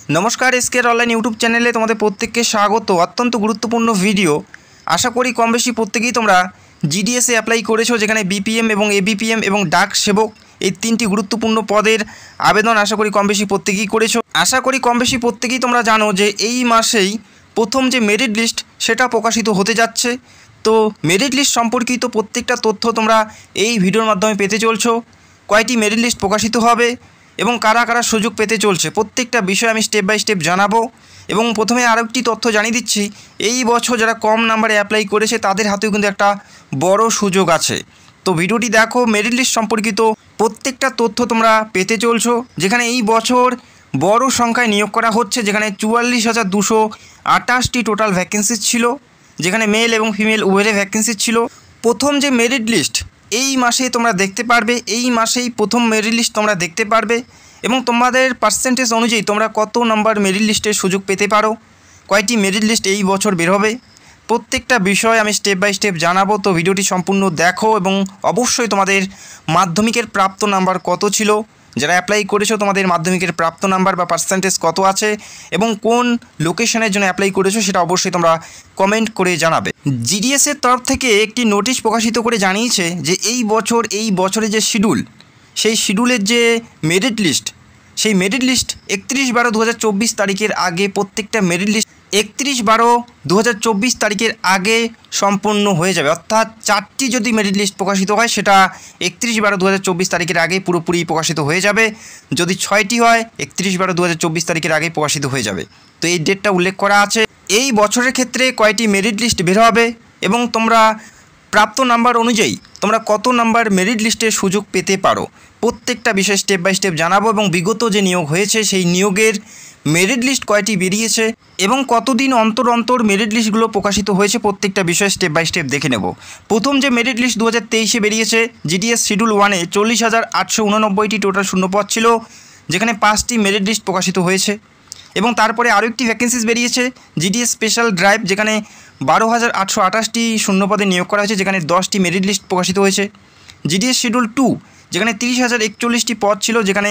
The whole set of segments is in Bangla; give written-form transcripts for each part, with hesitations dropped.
নমস্কার, এসকের অনলাইন ইউটিউব চ্যানেলে তোমাদের প্রত্যেককে স্বাগত। অত্যন্ত গুরুত্বপূর্ণ ভিডিও। আশা করি কম বেশি প্রত্যেকেই তোমরা জিডিএসে অ্যাপ্লাই করেছো, যেখানে বিপিএম এবং এবিপিএম এবং ডাক সেবক এই তিনটি গুরুত্বপূর্ণ পদের আবেদন আশা করি কম বেশি প্রত্যেকেই করেছো। আশা করি কম বেশি প্রত্যেকেই তোমরা জানো যে এই মাসেই প্রথম যে মেরিট লিস্ট সেটা প্রকাশিত হতে যাচ্ছে। তো মেরিট লিস্ট সম্পর্কিত প্রত্যেকটা তথ্য তোমরা এই ভিডিওর মাধ্যমে পেতে চলছো। কয়টি মেরিট লিস্ট প্রকাশিত হবে এবং কারা কারা সুযোগ পেতে চলছে প্রত্যেকটা বিষয় আমি স্টেপ বাই স্টেপ জানাবো। এবং প্রথমে আরও একটি তথ্য জানিয়ে দিচ্ছি, এই বছর যারা কম নাম্বারে অ্যাপ্লাই করেছে তাদের হাতেও কিন্তু একটা বড় সুযোগ আছে। তো ভিডিওটি দেখো, মেরিট লিস্ট সম্পর্কিত প্রত্যেকটা তথ্য তোমরা পেতে চলছো। যেখানে এই বছর বড় সংখ্যায় নিয়োগ করা হচ্ছে, যেখানে 44,228টি টোটাল ভ্যাকেন্সি ছিল, যেখানে মেল এবং ফিমেল উভয়ের ভ্যাকেন্সি ছিল। প্রথম যে মেরিট লিস্ট এই মাসেই তোমরা দেখতে পারবে, এই মাসেই প্রথম মেরিট লিস্ট তোমরা দেখতে পারবে এবং তোমাদের পার্সেন্টেজ অনুযায়ী তোমরা কত নাম্বার মেরিট লিস্টের সুযোগ পেতে পারো, কয়টি মেরিট লিস্ট এই বছর বের হবে, প্রত্যেকটা বিষয় আমি স্টেপ বাই স্টেপ জানাবো। তো ভিডিওটি সম্পূর্ণ দেখো এবং অবশ্যই তোমাদের মাধ্যমিকের প্রাপ্ত নাম্বার কত ছিল, যারা অ্যাপ্লাই করেছো তোমাদের মাধ্যমিকের প্রাপ্ত নাম্বার বা পার্সেন্টেজ কত আছে এবং কোন লোকেশনের জন্য অ্যাপ্লাই করেছো সেটা অবশ্যই তোমরা কমেন্ট করে জানাবে। জিডিএসের তরফ থেকে একটি নোটিশ প্রকাশিত করে জানিয়েছে যে এই বছরে যে শিডিউল, সেই শিডিউলের যে মেরিট লিস্ট, সেই মেরিট লিস্ট 31/12/2024 তারিখের আগে প্রত্যেকটা মেরিট লিস্ট 31/12/2024 তারিখের আগে সম্পূর্ণ হয়ে যাবে। অর্থাৎ 4টি যদি মেরিট লিস্ট প্রকাশিত হয় সেটা 31/12/2024 তারিখের আগে পুরোপুরি প্রকাশিত হয়ে যাবে। যদি 6টি হয় 31/12/2024 তারিখের আগে প্রকাশিত হয়ে যাবে। তো এই ডেটটা উল্লেখ করা আছে। এই বছরের ক্ষেত্রে কয়টি মেরিট লিস্ট বের হবে এবং তোমরা প্রাপ্ত নাম্বার অনুযায়ী তোমরা কত নাম্বার মেরিট লিস্টের সুযোগ পেতে পারো, প্রত্যেকটা বিষয় স্টেপ বাই স্টেপ জানাবো। এবং বিগত যে নিয়োগ হয়েছে সেই নিয়োগের মেরিট লিস্ট কয়টি বেরিয়েছে এবং কতদিন অন্তর অন্তর মেরিট লিস্টগুলো প্রকাশিত হয়েছে প্রত্যেকটা বিষয় স্টেপ বাই স্টেপ দেখে নেব। প্রথম যে মেরিট লিস্ট 2023-এ বেরিয়েছে, জিডিএস শিডিউল 1-এ 40,889টি টোটাল শূন্যপদ ছিল, যেখানে 5টি মেরিট লিস্ট প্রকাশিত হয়েছে। এবং তারপরে আরও একটি ভ্যাকেন্সিস বেরিয়েছে জিডিএস স্পেশাল ড্রাইভ, যেখানে 12,828টি শূন্যপদে নিয়োগ করা হয়েছে, যেখানে 10টি মেরিট লিস্ট প্রকাশিত হয়েছে। জিডিএস শিডিউল 2, যেখানে 30,041টি পদ ছিল, যেখানে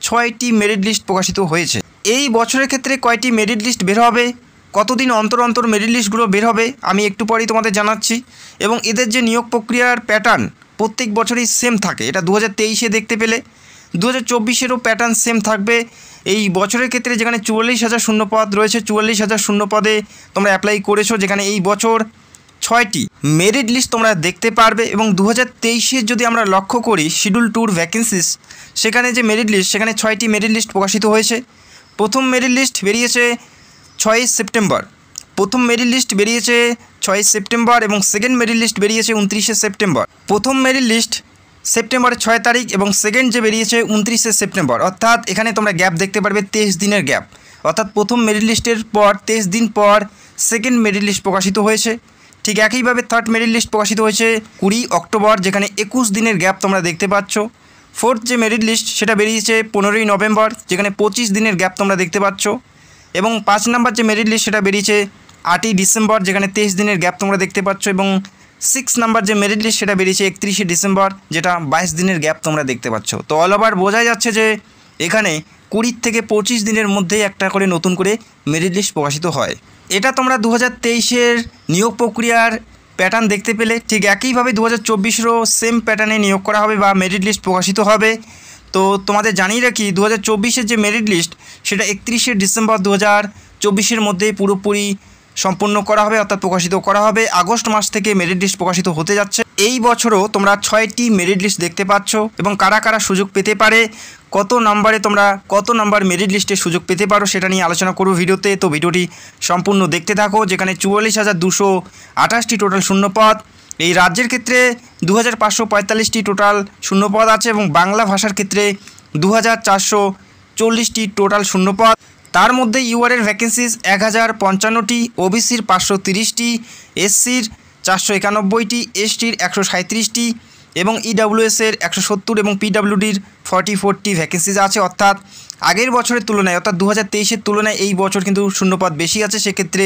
6টি মেরিট লিস্ট প্রকাশিত হয়েছে। এই বছরের ক্ষেত্রে কয়টি মেরিট লিস্ট বের হবে, কতদিন অন্তর অন্তর মেরিট লিস্টগুলো বের হবে আমি একটু পরেই তোমাদের জানাচ্ছি। এবং এদের যে নিয়োগ প্রক্রিয়ার প্যাটার্ন প্রত্যেক বছরই সেম থাকে, এটা 2023-এ দেখতে পেলে 2024-এরও প্যাটার্ন সেম থাকবে। এই বছরের ক্ষেত্রে যেখানে 44,000 শূন্যপদ রয়েছে, 44,000 শূন্যপদে তোমরা অ্যাপ্লাই করেছো, যেখানে এই বছর 6টি মেরিট লিস্ট তোমরা দেখতে পারবে। এবং 2023-এর যদি আমরা লক্ষ্য করি শিডিউল 2-র ভ্যাকেন্সিস, সেখানে যে মেরিট লিস্ট সেখানে 6টি মেরিট লিস্ট প্রকাশিত হয়েছে। প্রথম মেরিট লিস্ট বেরিয়েছে 6 সেপ্টেম্বর, প্রথম মেরিট লিস্ট বেরিয়েছে 6 সেপ্টেম্বর এবং সেকেন্ড মেরিট লিস্ট বেরিয়েছে 29 সেপ্টেম্বর। প্রথম মেরিট লিস্ট সেপ্টেম্বরের 6 তারিখ এবং সেকেন্ড যে বেরিয়েছে 29 সেপ্টেম্বর। অর্থাৎ এখানে তোমরা গ্যাপ দেখতে পারবে 23 দিনের গ্যাপ। অর্থাৎ প্রথম মেরিট লিস্টের পর 23 দিন পর সেকেন্ড মেরিট লিস্ট প্রকাশিত হয়েছে। ঠিক একইভাবে থার্ড মেরিট লিস্ট প্রকাশিত হয়েছে 20 অক্টোবর, যেখানে 21 দিনের গ্যাপ তোমরা দেখতে পাচ্ছ। ফোর্থ যে মেরিট লিস্ট সেটা বেরিয়েছে 15 নভেম্বর, যেখানে 25 দিনের গ্যাপ তোমরা দেখতে পাচ্ছ। এবং 5 নাম্বার যে মেরিট লিস্ট সেটা বেরিয়েছে 8 ডিসেম্বর, যেখানে 23 দিনের গ্যাপ তোমরা দেখতে পাচ্ছ। এবং 6 নাম্বার যে মেরিট লিস্ট সেটা বেরিয়েছে 31 ডিসেম্বর, যেটা 22 দিনের গ্যাপ তোমরা দেখতে পাচ্ছ। তো অল ওভার বোঝা যাচ্ছে যে এখানে 20 থেকে 25 দিনের মধ্যেই একটা করে নতুন করে মেরিট লিস্ট প্রকাশিত হয়। এটা তোমরা 2023-এর নিয়োগ প্রক্রিয়ার প্যাটার্ন দেখতে পেলে। ঠিক একইভাবে 2024-এরও সেম প্যাটার্নে নিয়োগ করা হবে বা মেরিট লিস্ট প্রকাশিত হবে। তো তোমাদের জানিয়ে রাখি 2024-এর যে মেরিট লিস্ট সেটা 31 ডিসেম্বর 2024-এর মধ্যেই পুরোপুরি সম্পূর্ণ করা হবে, অর্থাৎ প্রকাশিত করা হবে। আগস্ট মাস থেকে মেরিট লিস্ট প্রকাশিত হতে যাচ্ছে। এই বছরও তোমরা 6টি মেরিট লিস্ট দেখতে পাচ্ছ এবং কারা কারা সুযোগ পেতে পারে, কত নাম্বারে তোমরা কত নাম্বার মেরিট লিস্টের সুযোগ পেতে পারো সেটা নিয়ে আলোচনা করব ভিডিওতে। তো ভিডিওটি সম্পূর্ণ দেখতে থাকো। যেখানে 44,228টি টোটাল শূন্যপদ, এই রাজ্যের ক্ষেত্রে 2,545টি টোটাল শূন্যপদ আছে এবং বাংলা ভাষার ক্ষেত্রে 2,440টি টোটাল শূন্যপদ। তার মধ্যে ইউআরের ভ্যাকেন্সিস 1,055টি, ওবিসির 530টি, এসসির 491টি, এসটির 137টি এবং ইডাব্লিউএসের 170 এবং পিডাব্লিউডির 44টি ভ্যাকেন্সিস আছে। অর্থাৎ আগের বছরের তুলনায়, অর্থাৎ 2023-এর তুলনায় এই বছর কিন্তু শূন্যপদ বেশি আছে, সেক্ষেত্রে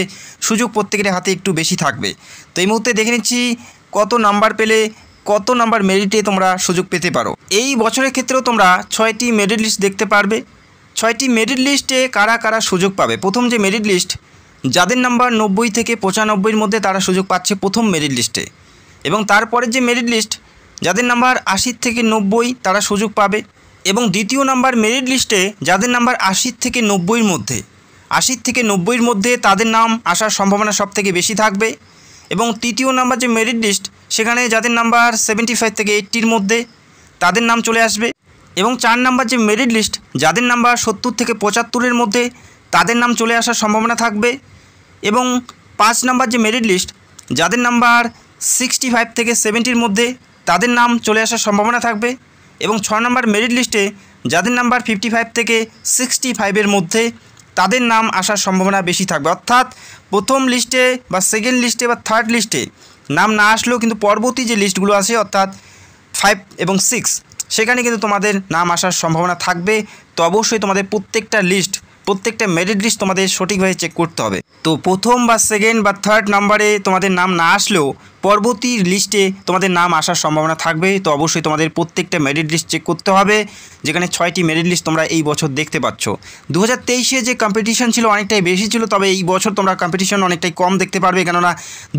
সুযোগ প্রত্যেকের হাতে একটু বেশি থাকবে। তো এই মুহূর্তে দেখে নিচ্ছি কত নাম্বার পেলে কত নাম্বার মেরিটে তোমরা সুযোগ পেতে পারো। এই বছরের ক্ষেত্রেও তোমরা 6টি মেরিট লিস্ট দেখতে পারবে। ছয়টি মেরিট লিস্টে কারা কারা সুযোগ পাবে। প্রথম যে মেরিট লিস্ট, যাদের নাম্বার 90 থেকে 95-এর মধ্যে তারা সুযোগ পাচ্ছে প্রথম মেরিট লিস্টে। এবং তারপরের যে মেরিট লিস্ট, যাদের নাম্বার 80 থেকে 90 তারা সুযোগ পাবে। এবং দ্বিতীয় নাম্বার মেরিট লিস্টে যাদের নাম্বার 80 থেকে 90-এর মধ্যে, 80 থেকে 90-এর মধ্যে তাদের নাম আসার সম্ভাবনা সবথেকে বেশি থাকবে। এবং তৃতীয় নাম্বার যে মেরিট লিস্ট, সেখানে যাদের নাম্বার 75 থেকে 80-এর মধ্যে তাদের নাম চলে আসবে। এবং 4 নাম্বার যে মেরিট লিস্ট, যাদের নাম্বার 70 থেকে 75-এর মধ্যে তাদের নাম চলে আসার সম্ভাবনা থাকবে। এবং 5 নাম্বার যে মেরিট লিস্ট, যাদের নাম্বার 65 থেকে 70-এর মধ্যে তাদের নাম চলে আসার সম্ভাবনা থাকবে। এবং 6 নাম্বার মেরিট লিস্টে যাদের নাম্বার 55 থেকে 65-এর মধ্যে তাদের নাম আসার সম্ভাবনা বেশি থাকবে। অর্থাৎ প্রথম লিস্টে বা সেকেন্ড লিস্টে বা থার্ড লিস্টে নাম না আসলেও কিন্তু পরবর্তী যে লিস্টগুলো আছে অর্থাৎ 5 এবং 6 সেখানে কিন্তু তোমাদের নাম আসার সম্ভাবনা থাকবে। তো অবশ্যই তোমাদের প্রত্যেকটা মেরিট লিস্ট তোমাদের সঠিকভাবে চেক করতে হবে। তো প্রথম বা সেকেন্ড বা থার্ড নাম্বারে তোমাদের নাম না আসলেও পরবর্তী লিস্টে তোমাদের নাম আসার সম্ভাবনা থাকবে। তো অবশ্যই তোমাদের প্রত্যেকটা মেরিট লিস্ট চেক করতে হবে, যেখানে 6টি মেরিট লিস্ট তোমরা এই বছর দেখতে পাচ্ছ। 2023-এ যে কম্পিটিশন ছিল অনেকটাই বেশি ছিল, তবে এই বছর তোমরা কম্পিটিশন অনেকটাই কম দেখতে পারবে, কেননা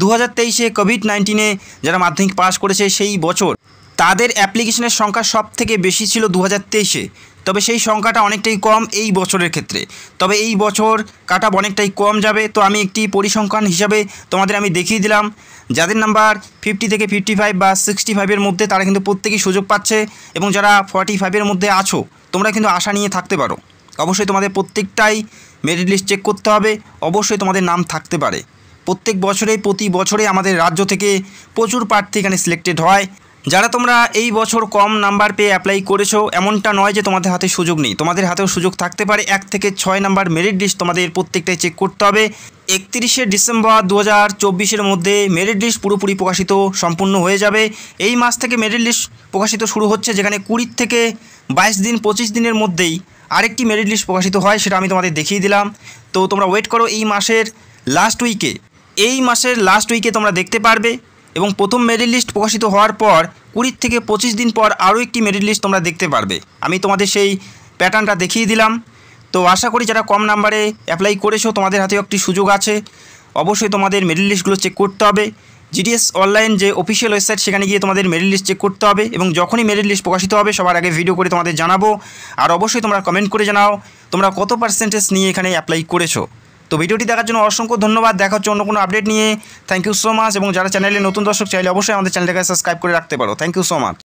2023-এ কোভিড-19-এ যারা মাধ্যমিক পাস করেছে সেই বছর তাদের অ্যাপ্লিকেশনের সংখ্যা সব থেকে বেশি ছিল 2023-এ। তবে সেই সংখ্যাটা অনেকটাই কম এই বছরের ক্ষেত্রে। তবে এই বছর কাট অফ অনেকটাই কম যাবে। তো আমি একটি পরিসংখ্যান হিসাবে তোমাদের আমি দেখিয়ে দিলাম, যাদের নাম্বার 50 থেকে 55 বা 65-এর মধ্যে তারা কিন্তু প্রত্যেকেই সুযোগ পাচ্ছে। এবং যারা 45-এর মধ্যে আছো তোমরা কিন্তু আশা নিয়ে থাকতে পারো। অবশ্যই তোমাদের প্রত্যেকটাই মেরিট লিস্ট চেক করতে হবে, অবশ্যই তোমাদের নাম থাকতে পারে। প্রতি বছরে আমাদের রাজ্য থেকে প্রচুর প্রার্থী এখানে সিলেক্টেড হয়। যারা তোমরা এই বছর কম নাম্বার পেয়ে অ্যাপ্লাই করেছো, এমনটা নয় যে তোমাদের হাতে সুযোগ নেই, তোমাদের হাতেও সুযোগ থাকতে পারে। 1 থেকে 6 নাম্বার মেরিট লিস্ট তোমাদের প্রত্যেকটাই চেক করতে হবে। 31শে ডিসেম্বর 2024-এর মধ্যে মেরিট লিস্ট পুরোপুরি প্রকাশিত সম্পূর্ণ হয়ে যাবে। এই মাস থেকে মেরিট লিস্ট প্রকাশিত শুরু হচ্ছে, যেখানে 20 থেকে 22 দিন 25 দিনের মধ্যেই আরেকটি মেরিট লিস্ট প্রকাশিত হয়, সেটা আমি তোমাদের দেখিয়ে দিলাম। তো তোমরা ওয়েট করো, এই মাসের লাস্ট উইকে তোমরা দেখতে পারবে। এবং প্রথম মেরিট লিস্ট প্রকাশিত হওয়ার পর 20 থেকে 25 দিন পর আরও একটি মেরিট লিস্ট তোমরা দেখতে পারবে। আমি তোমাদের সেই প্যাটার্নটা দেখিয়ে দিলাম। তো আশা করি যারা কম নাম্বারে অ্যাপ্লাই করেছো তোমাদের হাতেও একটি সুযোগ আছে। অবশ্যই তোমাদের মেরিট লিস্টগুলো চেক করতে হবে। জিডিএস অনলাইন যে অফিসিয়াল ওয়েবসাইট, সেখানে গিয়ে তোমাদের মেরিট লিস্ট চেক করতে হবে। এবং যখনই মেরিট লিস্ট প্রকাশিত হবে সবার আগে ভিডিও করে তোমাদের জানাবো। আর অবশ্যই তোমরা কমেন্ট করে জানাও তোমরা কত পার্সেন্টেজ নিয়ে এখানে অ্যাপ্লাই করেছো। তো ভিডিওটি দেখার জন্য অসংখ্য ধন্যবাদ। দেখা হচ্ছে অন্য কোনো আপডেট নিয়ে। Thank you so much. এবং যারা চ্যানেলে নতুন দর্শক চাইলে অবশ্যই আমাদের চ্যানেলটাকে সাবস্ক্রাইব করে রাখতে পারো। Thank you so much.